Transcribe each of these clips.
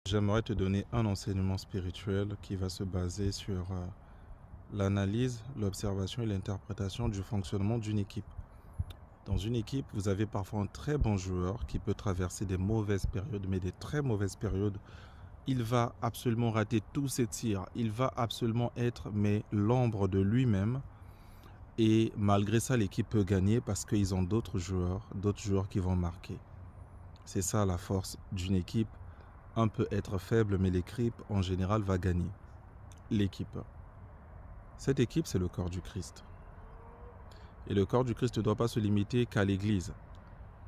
J'aimerais te donner un enseignement spirituel qui va se baser sur l'analyse, l'observation et l'interprétation du fonctionnement d'une équipe. Dans une équipe, vous avez parfois un très bon joueur qui peut traverser des mauvaises périodes, mais des très mauvaises périodes. Il va absolument rater tous ses tirs. Il va absolument être l'ombre de lui-même. Et malgré ça, l'équipe peut gagner parce qu'ils ont d'autres joueurs qui vont marquer. C'est ça la force d'une équipe. Un peut être faible, mais l'équipe en général va gagner. L'équipe. Cette équipe, c'est le corps du Christ. Et le corps du Christ ne doit pas se limiter qu'à l'église.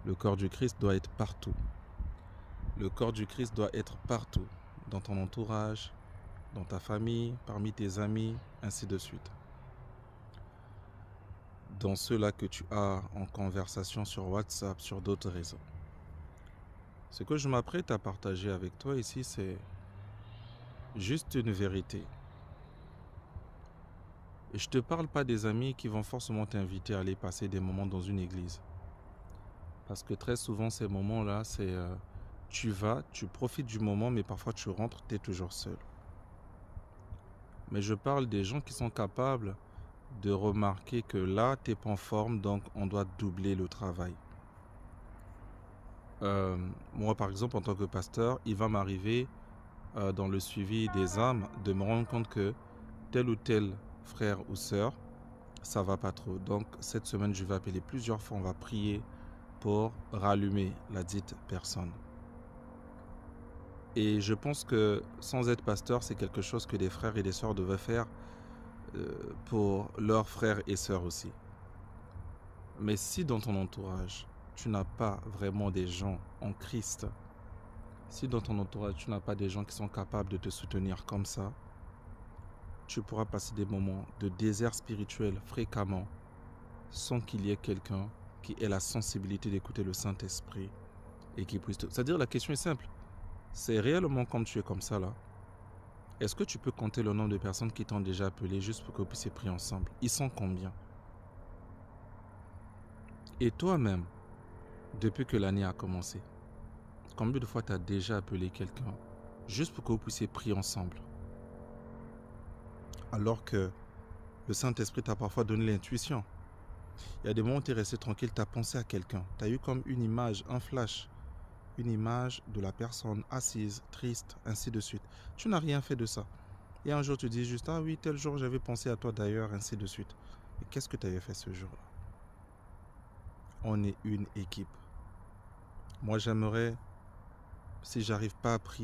Le corps du Christ doit être partout. Le corps du Christ doit être partout. Dans ton entourage, dans ta famille, parmi tes amis, ainsi de suite. Dans ceux-là que tu as en conversation sur WhatsApp, sur d'autres réseaux. Ce que je m'apprête à partager avec toi ici, c'est juste une vérité. Et je ne te parle pas des amis qui vont forcément t'inviter à aller passer des moments dans une église. Parce que très souvent, ces moments-là, c'est tu vas, tu profites du moment, mais parfois tu rentres, tu es toujours seul. Mais je parle des gens qui sont capables de remarquer que là, tu n'es pas en forme, donc on doit doubler le travail. Moi, par exemple, en tant que pasteur, il va m'arriver dans le suivi des âmes de me rendre compte que tel ou tel frère ou sœur, ça va pas trop. Donc, cette semaine, je vais appeler plusieurs fois, on va prier pour rallumer la dite personne. Et je pense que sans être pasteur, c'est quelque chose que des frères et des sœurs devaient faire pour leurs frères et sœurs aussi. Mais si dans ton entourage, tu n'as pas vraiment des gens en Christ, si dans ton entourage, tu n'as pas des gens qui sont capables de te soutenir comme ça, tu pourras passer des moments de désert spirituel fréquemment sans qu'il y ait quelqu'un qui ait la sensibilité d'écouter le Saint-Esprit et qui puisse te... C'est-à-dire, la question est simple. C'est réellement comme tu es comme ça là. Est-ce que tu peux compter le nombre de personnes qui t'ont déjà appelé juste pour que vous puissiez prier ensemble? Ils sont combien? Et toi-même, depuis que l'année a commencé, combien de fois tu as déjà appelé quelqu'un juste pour que vous puissiez prier ensemble? Alors que le Saint-Esprit t'a parfois donné l'intuition. Il y a des moments où tu es resté tranquille, tu as pensé à quelqu'un. Tu as eu comme une image, un flash, une image de la personne assise, triste, ainsi de suite. Tu n'as rien fait de ça. Et un jour, tu dis juste, ah oui, tel jour, j'avais pensé à toi d'ailleurs, ainsi de suite. Et qu'est-ce que tu avais fait ce jour-là? On est une équipe. Moi, j'aimerais, si j'arrive pas à prier,